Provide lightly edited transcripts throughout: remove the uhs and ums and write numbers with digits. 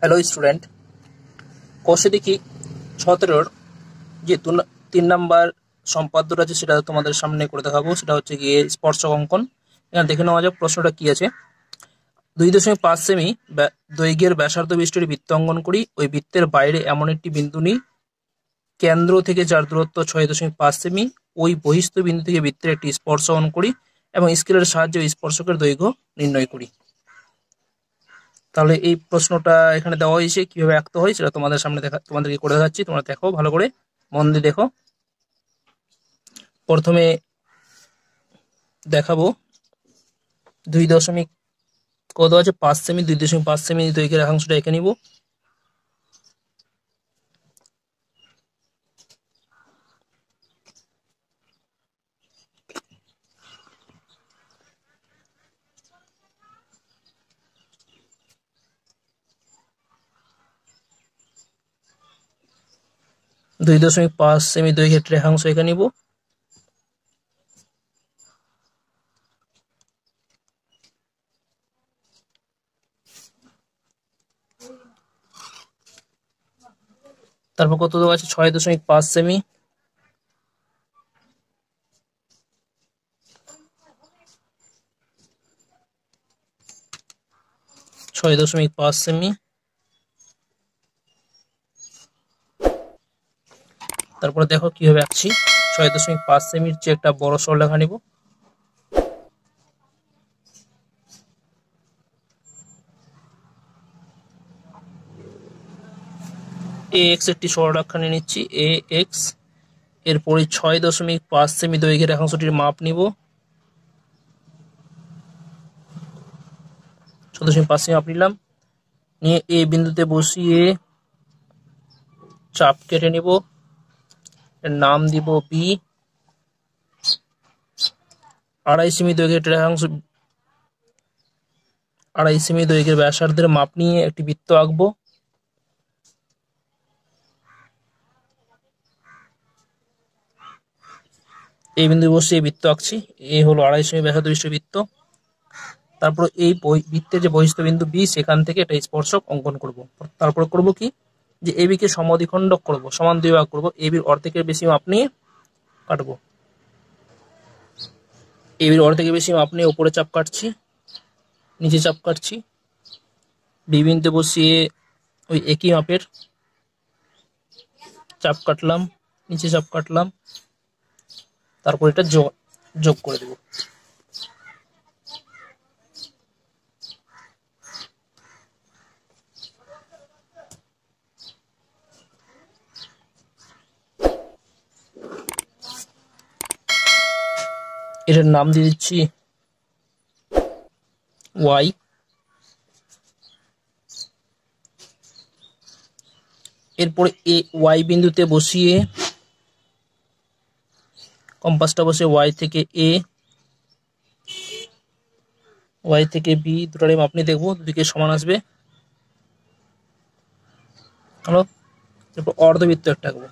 Hello student, কোষে দেখি 17 যে 3 নাম্বার সম্পাদ্যটা আছে সেটা তোমাদের সামনে করে দেখাবো। সেটা হচ্ছে গিয়ে স্পর্শক অঙ্কন। এখানে দেখে নেওয়া যাক প্রশ্নটা কি আছে। 2.5 সেমি দৈর্ঘ্যের ব্যাসার্ধ বিশিষ্ট বৃত্ত অঙ্কন করি। ওই বৃত্তের বাইরে এমন একটি বিন্দু নিই, কেন্দ্র থেকে যার দূরত্ব 6.5 সেমি। ওই বহিস্থ বিন্দু থেকে বৃত্তের একটি স্পর্শ অঙ্কন করি এবং স্কেলের সাহায্যে ওই স্পর্শকের দৈর্ঘ্য নির্ণয় করি। তাহলে এই প্রশ্নটা এখানে দেওয়া হয়েছে, কিভাবে আঁকতে হয় সেটা তোমাদেরকে করে দেখাচ্ছি। তোমরা দেখো, ভালো করে মন দিয়ে দেখো। প্রথমে দেখাবো 2.5 সেমি 2.5 সেমি দৈর্ঘ্যের রেখাংশটা এঁকে নিব। দুই দশমিক পাঁচ সেমি দৈর্ঘ্যের রেখাংশ এঁকে নিব। তারপর কত দেওয়া আছে? 6.5 সেমি। তারপরে দেখো কিভাবে আঁকছি। 6.5 সেমির চেয়ে একটা বড় সরলরেখা নিব। AX একটি সরলরেখা নিয়ে নিচ্ছি, AX। এরপরে 6.5 সেমি দৈর্ঘ্যের রেখাংশটির মাপ নিব। 6.5 সেমি মাপ নিলাম। নিয়ে এ বিন্দুতে বসিয়ে চাপ কেটে নিব। এর নাম দিব বি। 2.5 সেমি দৈর্ঘ্যের রেখাংশ, 2.5 সেমি দৈর্ঘ্যের ব্যাসার্ধের মাপ নিয়ে একটি বৃত্ত আঁকবো। এই বিন্দু বসে বৃত্ত আঁকছি। এ হলো 2.5 সেমি ব্যাসার্ধ বিশিষ্ট বৃত্ত। তারপর এই বৃত্তের যে বহিস্থ বিন্দু বি, সেখান থেকে একটা স্পর্শক অঙ্কন করব। তারপর করব কি, যে এবি কে সমদ্বিখণ্ডক করব, সমান দুই ভাগ করব। এবির অর্ধেকের বেশি মাপ নিয়ে কাটবো। এবির অর্ধেকের বেশি মাপ নিয়ে উপরে চাপ কাটছি, নিচে চাপ কাটছি। বি বিন্দুতে বসিয়ে ওই একই মাপের চাপ কাটলাম, নিচে চাপ কাটলাম। তারপর এটা যোগ করে দেব। এটার নাম দিয়ে দিচ্ছি ওয়াই। এরপরে ওয়াই বিন্দুতে বসিয়ে কম্পাসটা বসে ওয়াই থেকে এ, ওয়াই থেকে বি দুটারই মাপ নিয়ে দেখবো, দুদিকে সমান আসবে। হলো। এরপর অর্ধবৃত্ত একটা আঁকবো।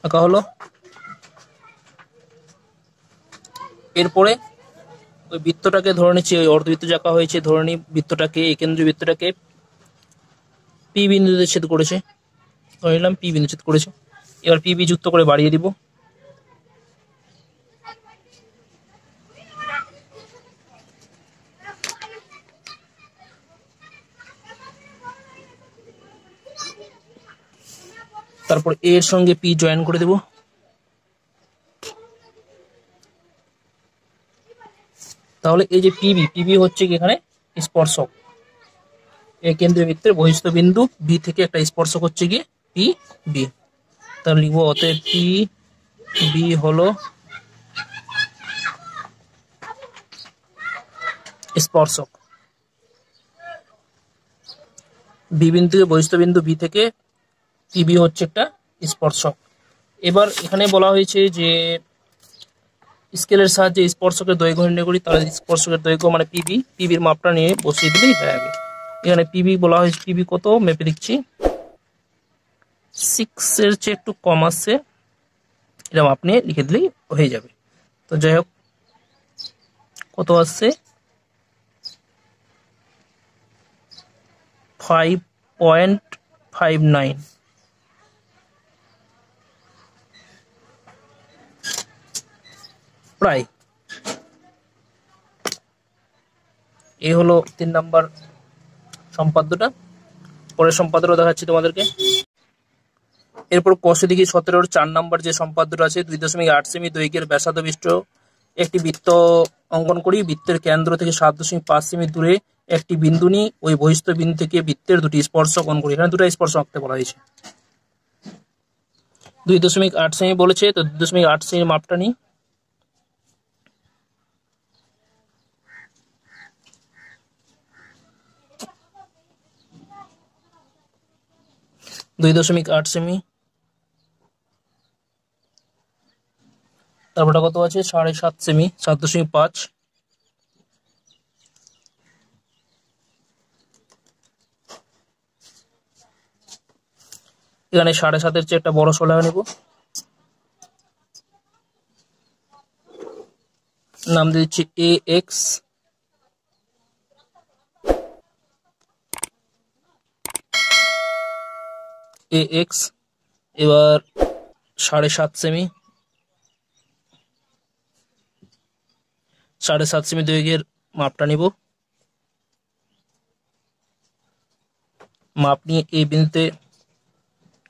আঁকা হলো। এরপরে ওই বৃত্তটাকে ধরে নিচ্ছি, ওই অর্ধবৃত্ত যে আঁকা হয়েছে ধরে নিই বৃত্তটাকে, এই কেন্দ্রীয় বৃত্তটাকে পি বিন্দুতে ছেদ করেছে, ধরে নিলাম পি বিন্দু ছেদ করেছে। এবার পি বি যুক্ত করে বাড়িয়ে দিব। তারপর এর সঙ্গে পি জয়েন করে দেব। তাহলে এই যে পিবি হচ্ছে কি এখানে স্পর্শক। এই কেন্দ্রীয় বৃত্তের বহিস্থ বিন্দু বি থেকে একটা স্পর্শক হচ্ছে গিয়ে পি বি। তাহলে লিখবো অতএব পি বি হলো স্পর্শক। বি বিন্দু থেকে বহিস্থ বিন্দু বি থেকে পিবি হচ্ছে একটা স্পর্শক। এবার এখানে বলা হয়েছে যে স্কেলের সাহায্যে স্পর্শকের দৈর্ঘ্য নির্ণয় করি। তাহলে স্পর্শকের দৈর্ঘ্য মানে পিবির মাপটা নিয়ে বসিয়ে দিলেই হয়ে যাবে। এখানে পিবি বলা হয়েছে, পিবি কত মেপে দিচ্ছি, 6 এর চেয়ে একটু কম আসছে, এরকম আপনি লিখে দিলেই হয়ে যাবে। তো যাই হোক, কত আসছে 5.59। প্রায় এই হলো 3 নম্বর সম্পাদ্যটা। পরের সম্পাদ্যটা দেখাচ্ছি তোমাদেরকে। এরপর কষে দেখি 17 4 নম্বর যে সম্পাদ্যটা আছে 2.8 সেমি দৈর্ঘ্যের ব্যাসার্ধ বিশিষ্ট একটি বৃত্ত অঙ্কন করি। বৃত্তের কেন্দ্র থেকে 7.5 সেমি দূরে একটি বিন্দু নিই। ওই বহিস্থ বিন্দু থেকে বৃত্তের দুটি স্পর্শক অঙ্কন করি। এখানে দুটো স্পর্শক আঁকতে বলা হয়েছে। 2.8 সেমি বলেছে, তো 2.8 সেমি মাপটা নিই। দুই 2.8 সেমি। তারপরটা কত আছে? 7.5 সেমি, 7.5। এখানে 7.5-এর চেয়ে একটা বড় শোলা নেব, নাম দিয়ে দিচ্ছি AX। এবার 7.5 সেমি, 7.5 সেমি দৈর্ঘ্যের মাপটা নিব। মাপ নিয়ে এই বিন্দুতে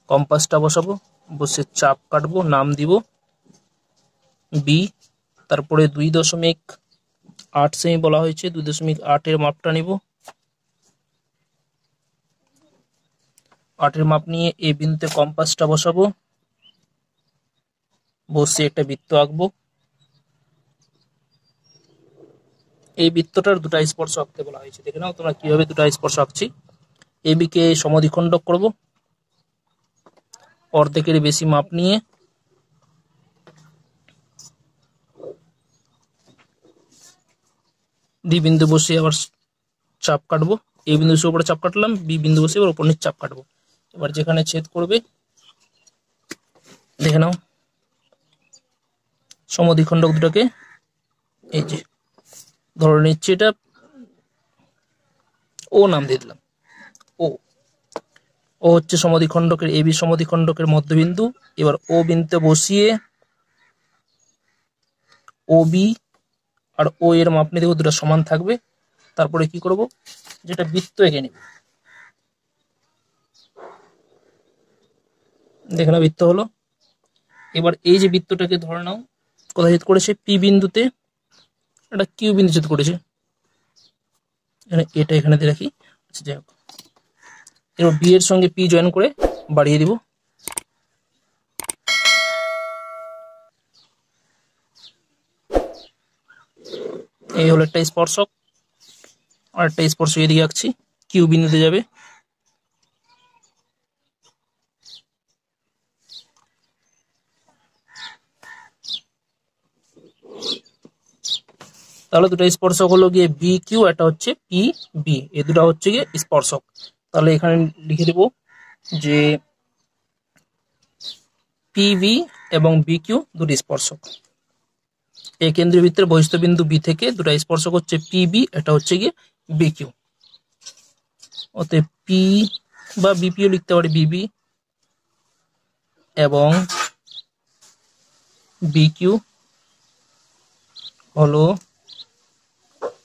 কম্পাসটা বসাবো, বসে চাপ কাটবো, নাম দিব B। তারপরে 2.8 সেমি বলা হয়েছে, 2.8-এর মাপটা নিব। 8-এর মাপ নিয়ে এই বিন্দুতে কম্পাসটা বসাবো, বসে একটা বৃত্ত আঁকবো। এই বৃত্তটার দুটা স্পর্শ আঁকতে বলা হয়েছে। দেখে নাও তোমরা কিভাবে দুটা স্পর্শ আঁকছি। AB কে সমদ্বিখণ্ডক করব, অর্ধেকের বেশি মাপ নিয়ে ডি বিন্দু বসে আবার চাপ কাটবো। এ বিন্দু বসে উপরে চাপ কাটলাম, বি বিন্দু বসে এবার উপর নিচ চাপ কাটবো। এবার যেখানে ছেদ করবে দেখে নাও, সমদ্বিখণ্ডক দুটাকে এই যে ধরে নিচ্ছি, এটা ও নাম দিয়ে দিলাম। ও হচ্ছে সমদ্বিখণ্ডকের, AB সমদ্বিখণ্ডকের মধ্যবিন্দু। এবার ও বিন্দুতে বসিয়ে OB আর ও এর মাপ নিয়ে দেখো দুটো সমান থাকবে। তারপরে কি করব, যেটা বৃত্ত এঁকে নেব। দেখে নাও বৃত্ত হলো। এবার এই যে বৃত্তটাকে ধরে নাও কোথায় ছেদ করেছে? P বিন্দুতে। এটা কিউ বিন্দু ছেদ করেছে, এটা এখানে দিয়ে রাখি। আচ্ছা যাই হোক, এবার বি এর সঙ্গে P জয়েন করে বাড়িয়ে দিব। এই হলো একটা স্পর্শক, আর একটা স্পর্শক এদিকে আঁকছি, কিউ বিন্দুতে যাবে। তাহলে দুটো স্পর্শক হলো গিয়ে বি কিউ, একটা হচ্ছে পি বি, এই দুটো হচ্ছে গিয়ে স্পর্শক। তাহলে এখানে লিখে দেব যে পিবি এবং বি কিউ দুটি স্পর্শক। এই কেন্দ্রীয় বৃত্তের বহিস্থ বিন্দু বি থেকে দুটো স্পর্শক হচ্ছে পিবি, এটা হচ্ছে গিয়ে বি কিউ। অতএব পি বা বিপিও লিখতে পারি বিবি এবং বি কিউ হলো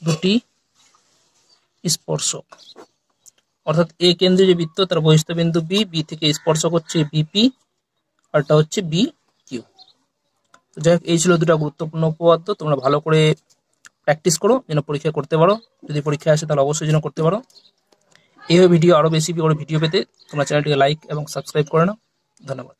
দুটি স্পর্শক। অর্থাৎ এ কেন্দ্রে যে বৃত্ত তার বহিস্থ বিন্দু বি, বি থেকে স্পর্শক হচ্ছে বিপি, আরটা হচ্ছে বি কিউ। তো যাই হোক, এই ছিল দুটো গুরুত্বপূর্ণ উপপাদ্য। তোমরা ভালো করে প্র্যাকটিস করো যেন পরীক্ষা করতে পারো। যদি পরীক্ষা আসে তাহলে অবশ্যই যেন করতে পারো। এইভাবে ভিডিও আরো বেশি করে ভিডিও পেতে তোমরা চ্যানেলটিকে লাইক এবং সাবস্ক্রাইব করে নাও। ধন্যবাদ।